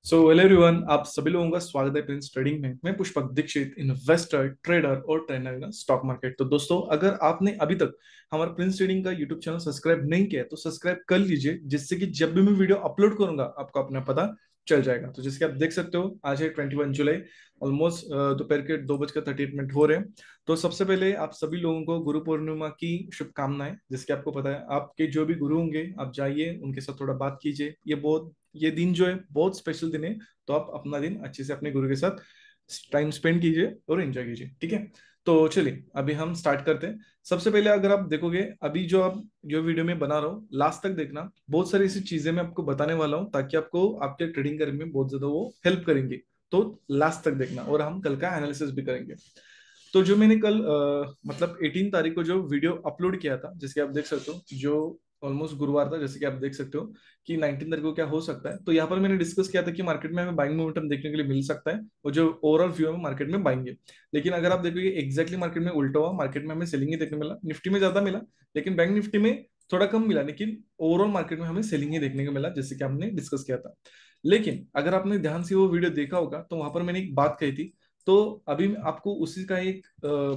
So hello everyone, आप सभी लोगों का स्वागत है प्रिंस ट्रेडिंग में। मैं पुष्पक दीक्षित, इन्वेस्टर, ट्रेडर और ट्रेनर इन स्टॉक मार्केट। तो दोस्तों, अगर आपने अभी तक हमारा प्रिंस ट्रेडिंग का यूट्यूब चैनल सब्सक्राइब नहीं किया है तो सब्सक्राइब कर लीजिए, जिससे कि जब भी मैं वीडियो अपलोड करूंगा आपको अपना पता चल जाएगा। तो जैसे कि आप देख सकते हो, आज है 21 जुलाई। ऑलमोस्ट दोपहर के 2:38 हो रहे हैं। तो सबसे पहले आप सभी लोगों को गुरु पूर्णिमा की शुभकामनाएं। जिसके आपको पता है, आपके जो भी गुरु होंगे आप जाइए उनके साथ थोड़ा बात कीजिए। ये दिन जो है बहुत स्पेशल दिन है। तो आप अपना दिन अच्छे से अपने गुरु के साथ टाइम स्पेंड कीजिए और एंजॉय कीजिए, ठीक है। तो चलिए अभी हम स्टार्ट करते हैं। सबसे पहले अगर आप देखोगे, अभी जो वीडियो में बना रहा हूँ लास्ट तक देखना। बहुत सारी ऐसी चीजें मैं आपको बताने वाला हूँ ताकि आपको आपके ट्रेडिंग करने में बहुत ज्यादा वो हेल्प करेंगे। तो लास्ट तक देखना और हम कल का एनालिसिस भी करेंगे। तो जो मैंने कल मतलब 18 तारीख को जो वीडियो अपलोड किया था, जिसके आप देख सकते हो, जो ऑलमोस्ट गुरुवार था, जैसे कि आप देख सकते हो कि 19 तारीख को क्या हो सकता है। तो यहाँ पर मैंने डिस्कस किया था कि मार्केट में हमें बाइंग मोमेंटम देखने के लिए मिल सकता है और जो ओवरऑल व्यू है मार्केट में बाइंग है। लेकिन अगर आप देखोगे एग्जैक्टली मार्केट में उल्टा हुआ, मार्केट में हमें सेलिंग ही देखने मिला। निफ्टी में ज्यादा मिला लेकिन बैंक निफ्टी में थोड़ा कम मिला, लेकिन ओवरऑल मार्केट में हमें सेलिंग ही देखने को मिला, जैसे कि हमने डिस्कस किया था। लेकिन अगर आपने ध्यान से वो वीडियो देखा होगा तो वहां पर मैंने एक बात कही थी। तो अभी मैं आपको उसी का एक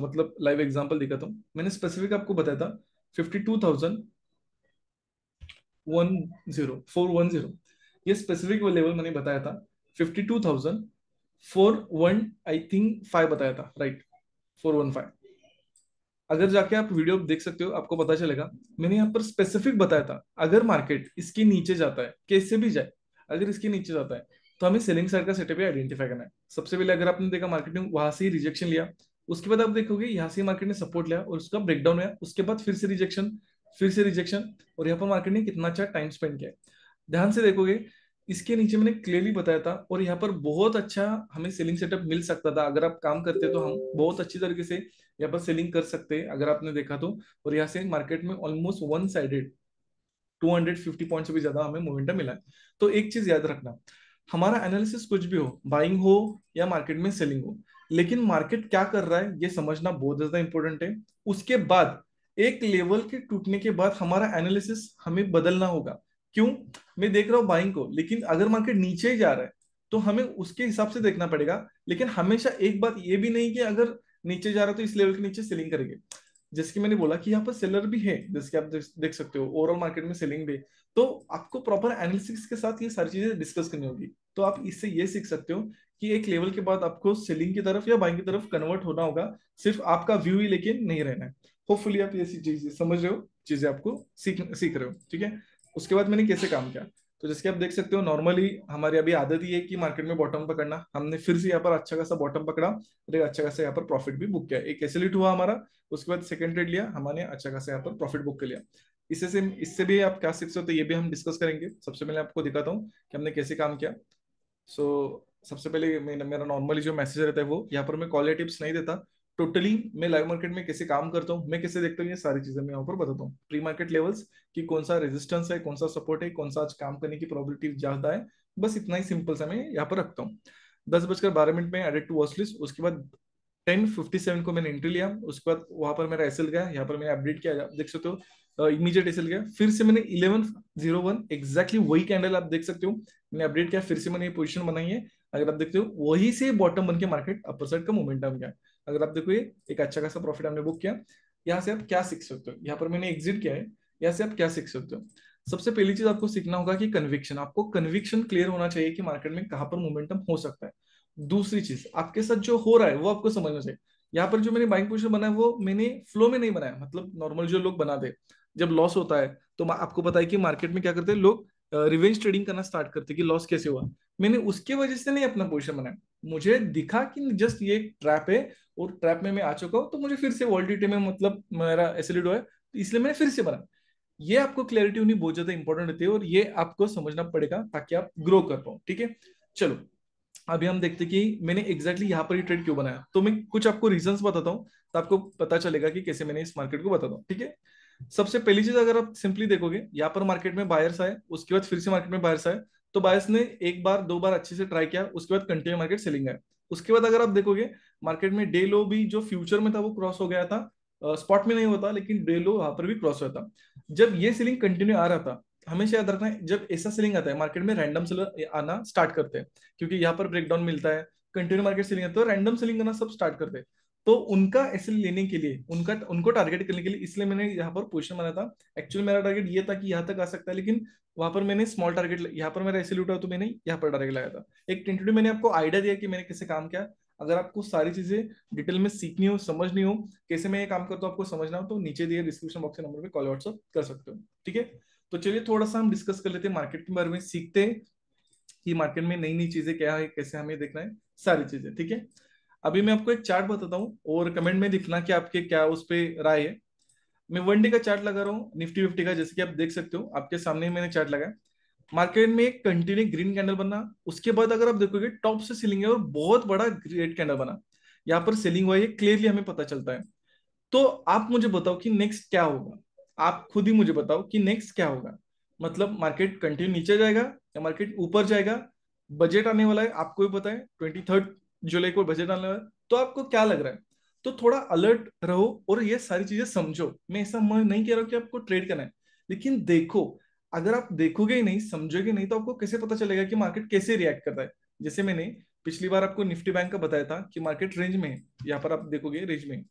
मतलब लाइव एग्जांपल दिखाता हूँ। मैंने स्पेसिफिक आपको बताया था 52,410 ये स्पेसिफिक लेवल मैंने बताया था। 52,401 आई थिंक 5 बताया था, राइट। 415। अगर जाके आप वीडियो देख सकते हो आपको पता चलेगा। मैंने यहाँ पर स्पेसिफिक बताया था, अगर मार्केट इसके नीचे जाता है, कैसे भी जाए, अगर इसके नीचे जाता है तो हमें सेलिंग साइड का सेटअप आइडेंटिफाई करना है। सबसे पहले अगर आपने देखा मार्केट ने वहां से ही रिजेक्शन लिया, उसके बाद आप देखोगे यहाँ से मार्केट ने सपोर्ट लिया और उसका ब्रेकडाउन हुआ, उसके बाद फिर से रिजेक्शन, फिर से रिजेक्शन। और यहाँ पर मार्केट ने कितना अच्छा टाइम स्पेंड किया है। ध्यान से देखोगे, इसके नीचे मैंने क्लियरली बताया था और यहाँ पर बहुत अच्छा हमें सेलिंग सेटअप मिल सकता था। अगर आप काम करते तो हम बहुत अच्छी तरीके से यहाँ पर सेलिंग कर सकते हैं, अगर आपने देखा तो। और यहाँ से मार्केट में ऑलमोस्ट वन साइडेड 250 पॉइंट से भी ज्यादा हमें मोमेंटम मिला है। तो एक चीज याद रखना, हमारा एनालिसिस कुछ भी हो, बाइंग हो या मार्केट में सेलिंग हो, लेकिन मार्केट क्या कर रहा है ये समझना बहुत ज्यादा इंपॉर्टेंट है। उसके बाद एक लेवल के टूटने के बाद हमारा एनालिसिस हमें बदलना होगा। क्यों? मैं देख रहा हूँ बाइंग को, लेकिन अगर मार्केट नीचे ही जा रहा है तो हमें उसके हिसाब से देखना पड़ेगा। लेकिन हमेशा एक बात ये भी नहीं कि अगर नीचे जा रहा है तो इस लेवल के नीचे सेलिंग करेंगे। जैसे कि मैंने बोला कि यहाँ पर सेलर भी है, जैसे कि आप देख सकते हो ओवरऑल मार्केट में सेलिंग भी है। तो आपको प्रॉपर एनालिसिस के साथ ये सारी चीजें डिस्कस करनी होगी। तो आप इससे ये सीख सकते हो कि एक लेवल के बाद आपको सेलिंग की तरफ या बाइंग की तरफ कन्वर्ट होना होगा। सिर्फ आपका व्यू ही लेकिन नहीं रहना है। होपफुली आप ये चीजें समझ रहे हो, चीजें आपको सीख सीख रहे हो, ठीक है। उसके बाद मैंने कैसे काम किया, तो जैसे कि आप देख सकते हो, नॉर्मली हमारी अभी आदत ही है कि मार्केट में बॉटम पकड़ना। हमने फिर से यहाँ पर अच्छा खासा बॉटम पकड़ा और एक अच्छा खासा यहाँ पर प्रॉफिट भी बुक किया। एक एसएलइट हुआ हमारा, उसके बाद सेकंड ट्रेड लिया हमने, अच्छा खासा यहाँ पर प्रॉफिट बुक कर लिया। इससे भी आप क्या सीख सकते हो ये भी हम डिस्कस करेंगे। सबसे पहले आपको दिखाता हूँ कि हमने कैसे काम किया। सबसे पहले मेरा नॉर्मली जो मैसेज रहता है वो यहाँ पर मैं कॉल या टिप्स नहीं देता। टोटली मैं लाइव मार्केट में कैसे काम करता हूँ, मैं कैसे देखता हूँ, ये सारी चीजें मैं यहाँ पर बताता हूँ। प्री मार्केट लेवल्स कि कौन सा रेजिस्टेंस है, कौन सा सपोर्ट है, कौन सा आज काम करने की प्रोबेबिलिटी ज्यादा है। बस इतना ही सिंपल सा मैं यहाँ पर रखता हूँ। 10:12 में एडेड टू वॉच लिस्ट। उसके बाद 10:57 को मैंने एंट्री लिया। उसके बाद वहां पर मेरा एसएल गया, यहाँ पर मैंने अपडेट किया, आप देख सकते हो इमीडिएट एसएल गया। फिर से मैंने 11:01 एग्जैक्टली वही कैंडल आप देख सकते हो, मैंने अपडेट किया, फिर से मैंने ये पोजीशन बनाई है। अगर आप देखते हो वही से बॉटम बन के मार्केट अपर साइड का मोमेंटम गया। अगर आप देखो ये एक अच्छा खासा प्रॉफिट हमने बुक किया। यहाँ से आप क्या सीख सकते हो, यहाँ पर मैंने एग्जिट किया है, यहाँ से आप क्या सीख सकते हो। सबसे पहली चीज आपको सीखना होगा कि कन्विक्शन, आपको कन्विक्शन क्लियर होना चाहिए कि मार्केट में कहां पर मोमेंटम हो सकता है। दूसरी चीज, आपके साथ जो हो रहा है वो आपको समझना चाहिए। यहाँ पर जो मैंने बाइंग पोजीशन बनाया वो मैंने फ्लो में नहीं बनाया, मतलब नॉर्मल जो लोग बना दे, जब लॉस होता है तो आपको पता है कि मार्केट में क्या करते हैं लोग, रिवेंज ट्रेडिंग करना स्टार्ट करते हैं कि लॉस कैसे हुआ। मैंने उसके वजह से नहीं अपना पोजीशन बनाया। मुझे दिखा कि जस्ट ये ट्रैप है और ट्रैप में मैं आ चुका हूं, तो मुझे फिर से वॉलिडिटी में मतलब मेरा एसिडिड है, तो इसलिए मैंने फिर से बना। ये आपको क्लैरिटी होनी बहुत ज्यादा इंपॉर्टेंट होती है और ये आपको समझना पड़ेगा ताकि आप ग्रो कर पाओ, ठीक है। चलो अभी हम देखते हैं कि मैंने एग्जैक्टली यहाँ पर ही ट्रेड क्यों बनाया। तो मैं कुछ आपको रीजंस बताता हूँ तो आपको पता चलेगा कि कैसे मैंने इस मार्केट को बताता हूँ, ठीक है। सबसे पहली चीज, अगर आप सिंपली देखोगे यहाँ पर मार्केट में बायर्स आए, उसके बाद फिर से मार्केट में बायर्स आए। तो बायर्स ने एक बार दो बार अच्छे से ट्राई किया, उसके बाद कंटिन्यू मार्केट सेलिंग आया। उसके बाद अगर आप देखोगे मार्केट में डे लो भी जो फ्यूचर में था वो क्रॉस हो गया था। स्पॉट में नहीं होता लेकिन डे लो वहां पर भी क्रॉस हुआ था। जब ये सेलिंग कंटिन्यू आ रहा था हमेशा याद रखना है, जब ऐसा सेलिंग आता है मार्केट में, रैंडम सेलर आना स्टार्ट करते हैं, क्योंकि यहाँ पर ब्रेकडाउन मिलता है। कंटिन्यू मार्केट सेलिंग आता है तो रैंडम सेलिंग करना सब स्टार्ट करते हैं। तो उनका ऐसे लेने के लिए, उनका उनको टारगेट करने के लिए, इसलिए मैंने यहाँ पर पोजीशन बनाया था। एक्चुअली मेरा टारगेट ये था कि यहाँ तक आ सकता है, लेकिन वहां पर मैंने स्मॉल टारगेट, यहाँ पर मेरा ऐसे लूटा तो मैंने यहाँ पर टारगेट लगाया था। एक टेंटेटिव मैंने आपको आइडिया दिया कि मैंने कैसे काम किया। अगर आपको सारी चीजें डिटेल में सीखनी हो, समझनी हो कैसे मैं ये काम करता हूँ, आपको समझना हो, तो नीचे दिए डिस्क्रिप्शन बॉक्स के नंबर पे कॉल व्हाट्सअप कर सकते हो। ठीक है, तो चलिए थोड़ा सा हम डिस्कस कर लेते हैं मार्केट के बारे में, सीखते हैं कि मार्केट में नई नई चीजें क्या है, कैसे हमें देखना है, सारी चीजें। ठीक है, अभी मैं आपको एक चार्ट बताता हूँ और कमेंट में दिखना कि आपके क्या उस पर राय है। मैं वन डे का चार्ट लगा रहा हूँ निफ्टी फिफ्टी का, जैसे कि आप देख सकते हो आपके सामने ही मैंने चार्ट लगाया। मार्केट में एक कंटिन्यू ग्रीन कैंडल बना, उसके बाद अगर आप देखोगे टॉप से सीलिंग है और बहुत बड़ा रेड कैंडल बना, यहाँ पर सेलिंग हुआ है, क्लियरली हमें पता चलता है। तो आप मुझे बताओ कि नेक्स्ट क्या होगा, आप खुद ही मुझे बताओ कि नेक्स्ट क्या होगा। मतलब मार्केट कंटिन्यू नीचे जाएगा या मार्केट ऊपर जाएगा। बजट आने वाला है, आपको भी पता है 23 जुलाई को बजट आने वाला है, तो आपको क्या लग रहा है। तो थोड़ा अलर्ट रहो और ये सारी चीजें समझो। मैं ऐसा नहीं कह रहा हूँ कि आपको ट्रेड करना है, लेकिन देखो, अगर आप देखोगे ही नहीं, समझोगे नहीं, तो आपको कैसे पता चलेगा कि मार्केट कैसे रिएक्ट कर रहा है। जैसे मैंने पिछली बार आपको निफ्टी बैंक का बताया था कि मार्केट रेंज में है, यहाँ पर आप देखोगे रेंज में,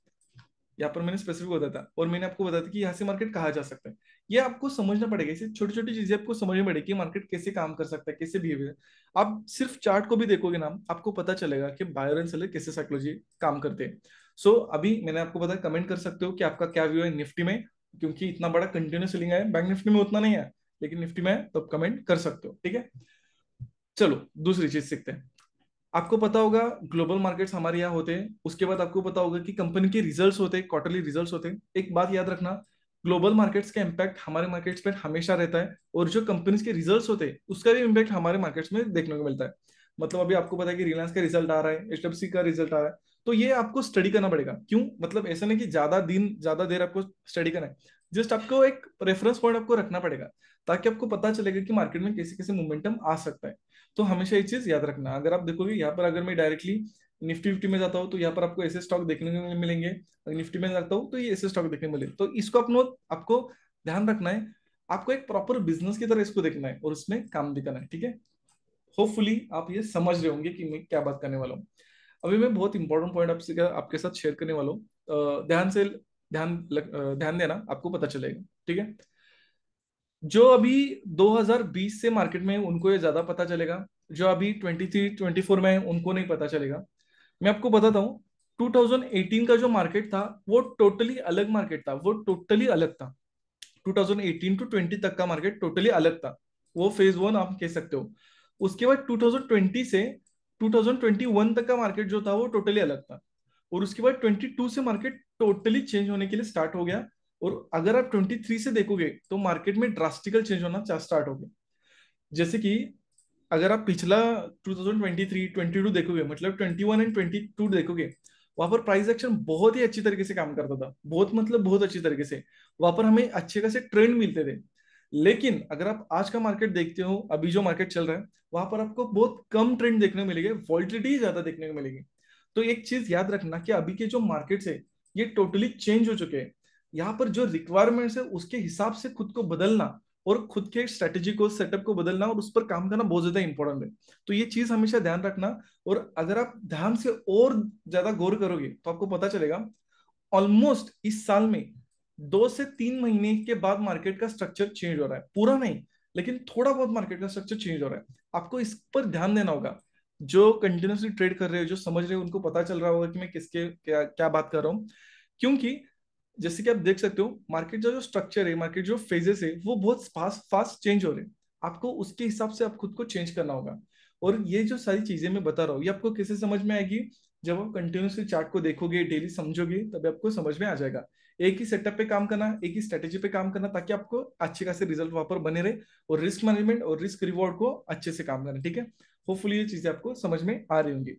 यहाँ पर मैंने स्पेसिफिक बताया था, और मैंने आपको बताया था कि यहाँ से मार्केट कहाँ जा सकता है। ये आपको समझना पड़ेगा, इसे छोटी छोटी चीजें आपको समझनी पड़ेगी कि मार्केट कैसे काम कर सकता है, कैसे बिहेवियर। आप सिर्फ चार्ट को भी देखोगे ना, आपको पता चलेगा कि बायर एंड सेलर कैसे साइकोलॉजी काम करते हैं। सो अभी मैंने आपको बताया, कमेंट कर सकते हो कि आपका क्या व्यू है निफ्टी में, क्योंकि इतना बड़ा कंटिन्यूस सेलिंग है, बैंक निफ्टी में उतना नहीं है, लेकिन निफ्टी में है, तो कमेंट कर सकते हो। ठीक है, चलो दूसरी चीज सीखते हैं। आपको पता होगा ग्लोबल मार्केट्स हमारे यहाँ होते हैं, उसके बाद आपको पता होगा कि कंपनी के रिजल्ट्स होते हैं, क्वार्टरली रिजल्ट्स होते हैं। एक बात याद रखना, ग्लोबल मार्केट्स का इम्पैक्ट हमारे मार्केट्स पर हमेशा रहता है, और जो कंपनीज के रिजल्ट्स होते हैं उसका भी इम्पैक्ट हमारे मार्केट्स में देखने को मिलता है। मतलब अभी आपको पता है कि रिलायंस का रिजल्ट आ रहा है, एचडीएफसी का रिजल्ट आ रहा है, तो ये आपको स्टडी करना पड़ेगा। क्यों, मतलब ऐसा नहीं कि ज्यादा दिन ज्यादा देर आपको स्टडी करना है, जस्ट आपको एक रेफरेंस पॉइंट आपको रखना पड़ेगा, ताकि आपको पता चलेगा कि मार्केट में कैसे कैसे मोमेंटम आ सकता है। तो हमेशा ये चीज याद रखना। अगर आप देखोगे यहाँ पर, अगर मैं डायरेक्टली निफ्टी फिफ्टी में जाता हूँ तो यहाँ पर आपको ऐसे स्टॉक देखने को मिलेंगे, अगर निफ्टी में जाता हूँ तो ये ऐसे स्टॉक देखने को मिले, तो इसको अपनो आपको ध्यान रखना है। आपको एक प्रॉपर बिजनेस की तरह इसको देखना है और उसमें काम भी करना है। ठीक है, होपफुली आप ये समझ रहे होंगे कि मैं क्या बात करने वाला हूँ। अभी मैं बहुत इंपॉर्टेंट पॉइंट आपसे आपके साथ शेयर करने वाला हूँ, ध्यान से ध्यान देना, आपको पता चलेगा। ठीक है, जो अभी 2020 से मार्केट में है, उनको ये ज्यादा पता चलेगा, जो अभी 23 24 में है उनको नहीं पता चलेगा। मैं आपको बताता हूँ, 2018 का जो मार्केट था वो टोटली अलग मार्केट था, वो टोटली अलग था। 2018 टू 20 तक का मार्केट टोटली अलग था, वो फेज वन आप कह सकते हो। उसके बाद 2020 से 2021 तक का मार्केट जो था वो टोटली अलग था, और उसके बाद 22 से मार्केट टोटली चेंज होने के लिए स्टार्ट हो गया। और अगर आप 23 से देखोगे तो मार्केट में ड्रास्टिकल चेंज होना स्टार्ट हो गया। जैसे कि अगर आप पिछला 2023 22 देखोगे, मतलब 21 एंड 22 देखोगे, वहां पर प्राइस एक्शन बहुत ही अच्छी तरीके से काम करता था, बहुत मतलब बहुत अच्छी तरीके से, वहां पर हमें अच्छे खासे ट्रेंड मिलते थे। लेकिन अगर आप आज का मार्केट देखते हो, अभी जो मार्केट चल रहा है, वहां पर आपको बहुत कम ट्रेंड देखने को मिलेंगे, वॉलिटिलिटी ज्यादा देखने को मिलेगी। तो एक चीज याद रखना कि अभी के जो मार्केट्स है ये टोटली चेंज हो चुके हैं। यहाँ पर जो रिक्वायरमेंट्स है उसके हिसाब से खुद को बदलना, और खुद के स्ट्रेटेजी को, सेटअप को बदलना और उस पर काम करना बहुत ज्यादा इंपॉर्टेंट है। तो ये चीज हमेशा ध्यान रखना। और अगर आप ध्यान से और ज्यादा गौर करोगे तो आपको पता चलेगा, ऑलमोस्ट इस साल में 2 से 3 महीने के बाद मार्केट का स्ट्रक्चर चेंज हो रहा है, पूरा नहीं, लेकिन थोड़ा बहुत मार्केट का स्ट्रक्चर चेंज हो रहा है। आपको इस पर ध्यान देना होगा। जो कंटिन्यूसली ट्रेड कर रहे हो, जो समझ रहे हो, उनको पता चल रहा होगा कि मैं किसके क्या क्या बात कर रहा हूँ। क्योंकि जैसे कि आप देख सकते हो, मार्केट का जो स्ट्रक्चर है, मार्केट जो फेजेस है, वो बहुत फास्ट फास्ट चेंज हो रहे हैं। आपको उसके हिसाब से आप खुद को चेंज करना होगा। और ये जो सारी चीजें मैं बता रहा हूँ, ये आपको कैसे समझ में आएगी, जब आप कंटिन्यूसली चार्ट को देखोगे, डेली समझोगे, तब आपको समझ में आ जाएगा। एक ही सेटअप पे काम करना, एक ही स्ट्रेटेजी पे काम करना, ताकि आपको अच्छे खासे रिजल्ट वहां पर बने रहे, और रिस्क मैनेजमेंट और रिस्क रिवॉर्ड को अच्छे से काम करना। ठीक है, होपफुली ये चीजें आपको समझ में आ रही होंगी।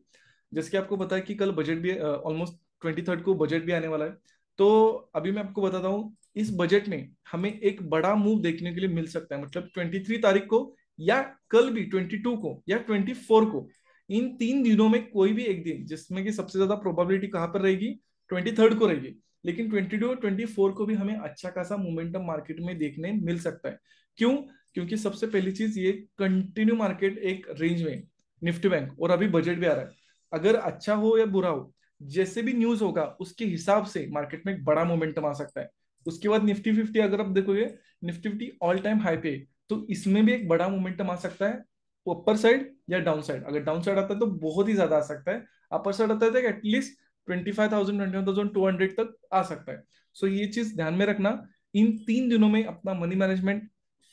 जैसे कि आपको पता है कि कल बजट भी, ऑलमोस्ट 23 को बजट भी आने वाला है। तो अभी मैं आपको बताता हूँ, इस बजट में हमें एक बड़ा मूव देखने के लिए मिल सकता है, मतलब 23 तारीख को, या कल भी 22 को, या 24 को। इन 3 दिनों में कोई भी एक दिन, जिसमें कि सबसे ज्यादा प्रोबेबिलिटी कहां पर रहेगी, 23 को रहेगी। लेकिन 22 और 24 को भी हमें अच्छा खासा मोमेंटम मार्केट में देखने मिल सकता है। क्यों, क्योंकि सबसे पहली चीज ये कंटिन्यू मार्केट एक रेंज में, निफ्टी बैंक, और अभी बजट भी आ रहा है। अगर अच्छा हो या बुरा हो, जैसे भी न्यूज होगा उसके हिसाब से मार्केट में एक बड़ा मोमेंटम आ सकता है। उसके बाद निफ्टी 50 अगर आप देखोगे, निफ्टी 50 ऑल टाइम हाई पे, तो इसमें भी एक बड़ा मोमेंटम आ सकता है, ऊपर साइड या डाउन साइड। अगर डाउन साइड आता है तो बहुत ही ज्यादा आ सकता है, अपर साइड आता है तो एटलीस्ट 25,000 21,200 तक आ सकता है। सो ये चीज ध्यान में रखना। इन 3 दिनों में अपना मनी मैनेजमेंट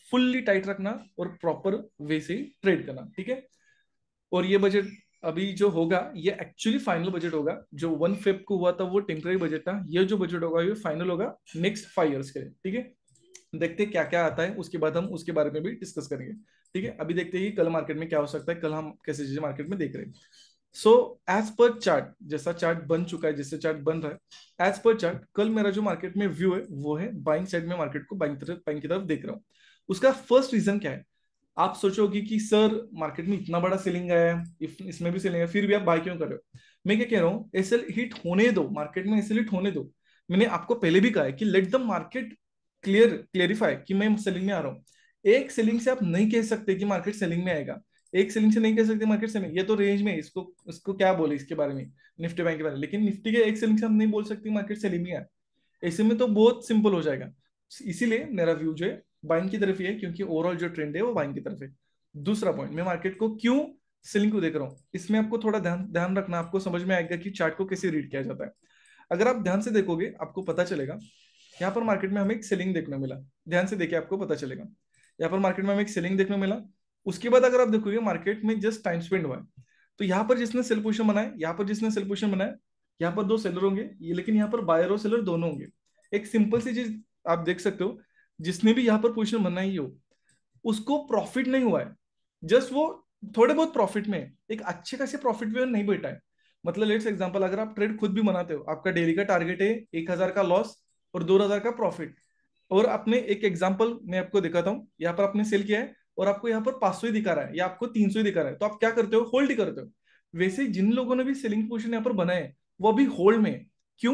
फुल्ली टाइट रखना और प्रॉपर वे से ट्रेड करना, ठीक है। और ये बजट अभी जो होगा ये एक्चुअली फाइनल बजट होगा। जो 1 फेब को हुआ था वो टेम्पररी बजट था, ये जो बजट होगा ये फाइनल होगा नेक्स्ट 5 ईयर्स के लिए, ठीक है। देखते हैं क्या क्या आता है, उसके बाद हम उसके बारे में भी डिस्कस करेंगे, ठीक है। अभी देखते हैं कि कल मार्केट में क्या हो सकता है, कल हम कैसे चीजें मार्केट में देख रहे हैं। सो एज पर चार्ट, जैसा चार्ट बन चुका है, जैसे चार्ट बन रहा है, एज पर चार्ट कल मेरा जो मार्केट में व्यू है वो है बाइंग साइड में, मार्केट को बाइंग की तरफ देख रहा हूँ। उसका फर्स्ट रीजन क्या है? आप सोचोगे कि सर मार्केट में इतना बड़ा सेलिंग आया है, इसमें भी सेलिंग है, फिर भी आप बाय क्यों कर रहे हो? मैं क्या कह रहा हूँ, एसएल हिट होने दो, मार्केट में एसएल हिट होने दो। मैंने आपको पहले भी कहा है कि लेट द मार्केट क्लियरिफाई कि मैं सेलिंग में आ रहा हूँ। एक सेलिंग से आप नहीं कह सकते कि मार्केट सेलिंग में आएगा, एक सेलिंग से नहीं कह सकते मार्केट सेलिंग, ये तो रेंज में है, इसको इसको क्या बोले इसके बारे में, निफ्टी बैंक के बारे में। लेकिन निफ्टी के एक सेलिंग से हम नहीं बोल सकते मार्केट सेलिंग में आए, ऐसे में तो बहुत सिंपल हो जाएगा। इसीलिए मेरा व्यू जो है बाइंग की तरफ ही है, क्योंकि ओवरऑल जो ट्रेंड है वो बाइंग की तरफ है। दूसरा पॉइंट, मैं मार्केट को क्यों सेलिंग को देख रहा हूँ, इसमें आपको थोड़ा ध्यान ध्यान रखना, आपको समझ में आएगा कि चार्ट को कैसे रीड किया जाता है। अगर आप ध्यान से देखोगे आपको पता चलेगा, यहाँ पर मार्केट में हमें एक सेलिंग देखने मिला। ध्यान से देखिए आपको पता चलेगा, यहाँ पर मार्केट में हमें एक सेलिंग देखने मिला। उसके बाद अगर आप देखोगे मार्केट में जस्ट टाइम स्पेंड हुआ है, तो यहाँ पर जिसने सेल पोजीशन बनाया, यहाँ पर जिसने सेल पोजीशन बनाया, यहाँ पर दो सेलर होंगे ये, लेकिन यहाँ पर बायर और सेलर दोनों होंगे। एक सिंपल सी चीज आप देख सकते हो, जिसने भी यहाँ पर पोजीशन बनाई हो उसको प्रॉफिट नहीं हुआ है, जस्ट वो थोड़े बहुत प्रॉफिट में, एक अच्छे खासे प्रॉफिट में नहीं बैठा है। मतलब लेट्स एग्जांपल, अगर आप ट्रेड खुद भी बनाते हो, आपका डेली का टारगेट है 1,000 का लॉस और 2,000 का प्रॉफिट, और आपने एक एग्जांपल मैं आपको दिखाता हूँ, यहाँ पर आपने सेल किया है और आपको यहाँ पर 500 ही दिखा रहा है या आपको 300 ही दिखा रहा है, तो आप क्या करते हो, होल्ड ही करते हो। वैसे ही जिन लोगों ने भी सेलिंग पोजीशन यहाँ पर बनाए हैं, वो अभी होल्ड में है। क्यों?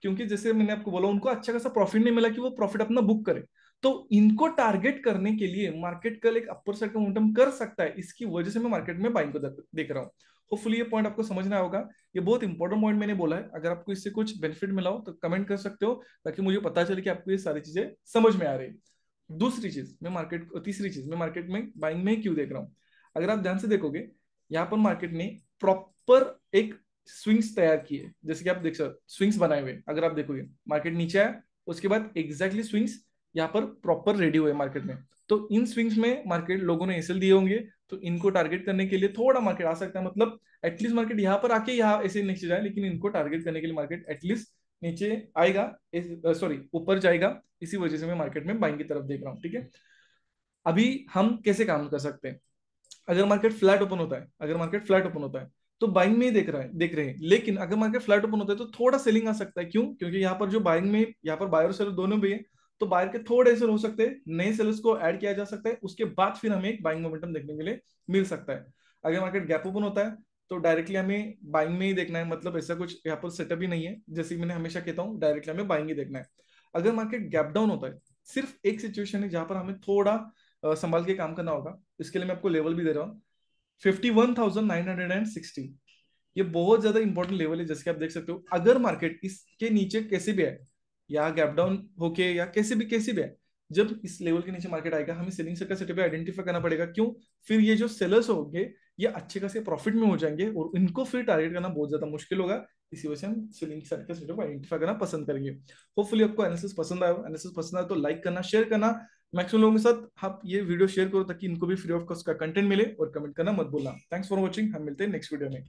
क्योंकि जैसे मैंने आपको बोला, उनको अच्छा खासा प्रॉफिट नहीं मिला कि वो प्रॉफिट अपना बुक करे। तो इनको टारगेट करने के लिए मार्केट कल एक अपर साइड का मोमेंटम कर सकता है, इसकी वजह से मैं मार्केट में बाइंग को देख रहा हूँ। होपफुली ये पॉइंट आपको समझना होगा, ये बहुत इंपॉर्टेंट पॉइंट मैंने बोला है। अगर आपको इससे कुछ बेनिफिट मिला हो तो कमेंट कर सकते हो, ताकि मुझे पता चले कि आपको ये सारी चीजें समझ में आ रही है। तीसरी चीज मैं मार्केट में बाइंग में क्यों देख रहा हूँ, अगर आप ध्यान से देखोगे, यहाँ पर मार्केट ने प्रॉपर एक स्विंग्स तैयार किए, जैसे कि आप देख सकते स्विंग्स बनाए हुए, अगर आप देखोगे मार्केट नीचे आया, उसके बाद एग्जैक्टली स्विंग्स यहाँ पर प्रॉपर रेडी हुए मार्केट में। तो इन स्विंग्स में मार्केट लोगों ने एसएल दिए होंगे, तो इनको टारगेट करने के लिए थोड़ा मार्केट आ सकता है, मतलब एटलीस्ट मार्केट यहाँ पर आके यहाँ ऐसे नीचे जाए, लेकिन इनको टारगेट करने के लिए मार्केट एटलीस्ट नीचे आएगा, सॉरी ऊपर जाएगा। इसी वजह से मैं मार्केट में बाइंग की तरफ देख रहा हूँ, ठीक है। अभी हम कैसे काम कर सकते हैं, अगर मार्केट फ्लैट ओपन होता है, अगर मार्केट फ्लैट ओपन होता है तो बाइंग में ही देख रहे हैं। लेकिन अगर मार्केट फ्लैट ओपन होता है तो थोड़ा सेलिंग आ सकता है। क्यों? क्योंकि यहाँ पर जो बाइंग में, यहाँ पर बायर और सेलर दोनों भी है, तो बायर के थोड़े सेल हो सकते हैं, नए सेलर्स को ऐड किया जा सकता है, उसके बाद फिर हमें एक बाइंग मोमेंटम देखने के लिए मिल सकता है। अगर मार्केट गैप ओपन होता है तो डायरेक्टली हमें बाइंग में ही देखना है, मतलब ऐसा कुछ यहाँ पर सेटअप ही नहीं है, जैसे मैंने हमेशा कहता हूँ डायरेक्टली हमें बाइंग ही देखना है। अगर मार्केट गैप डाउन होता है, सिर्फ एक सिचुएशन है जहां पर हमें थोड़ा संभाल के काम करना होगा, इसके लिए मैं आपको लेवल भी दे रहा हूँ, 51,960। ये बहुत ज्यादा इंपॉर्टेंट लेवल है, जैसे कि आप देख सकते हो। अगर मार्केट इसके नीचे कैसे भी है, या गैप डाउन होके या कैसे भी है, जब इस लेवल के नीचे मार्केट आएगा, हमें सेलिंग सर्कल सेटअप आइडेंटिफाई करना पड़ेगा। क्यों? फिर ये जो सेलर्स होंगे ये अच्छे खासे प्रॉफिट में हो जाएंगे और इनको फिर टारगेट करना बहुत ज्यादा मुश्किल होगा। इसी वजह से हम सेलिंग सर्कल सेटअप आइडेंटिफाई करना पसंद करेंगे। होपफुली आपको एनालिसिस पसंद आया, एनालिसिस पसंद आया तो लाइक करना, शेयर करना, मैक्सिमम लोगों के साथ आप ये वीडियो शेयर करो, ताकि इनको भी फ्री ऑफ कॉस्ट का कंटेंट मिले, और कमेंट करना मत भूलना। थैंक्स फॉर वॉचिंग, हम मिलते हैं नेक्स्ट वीडियो में।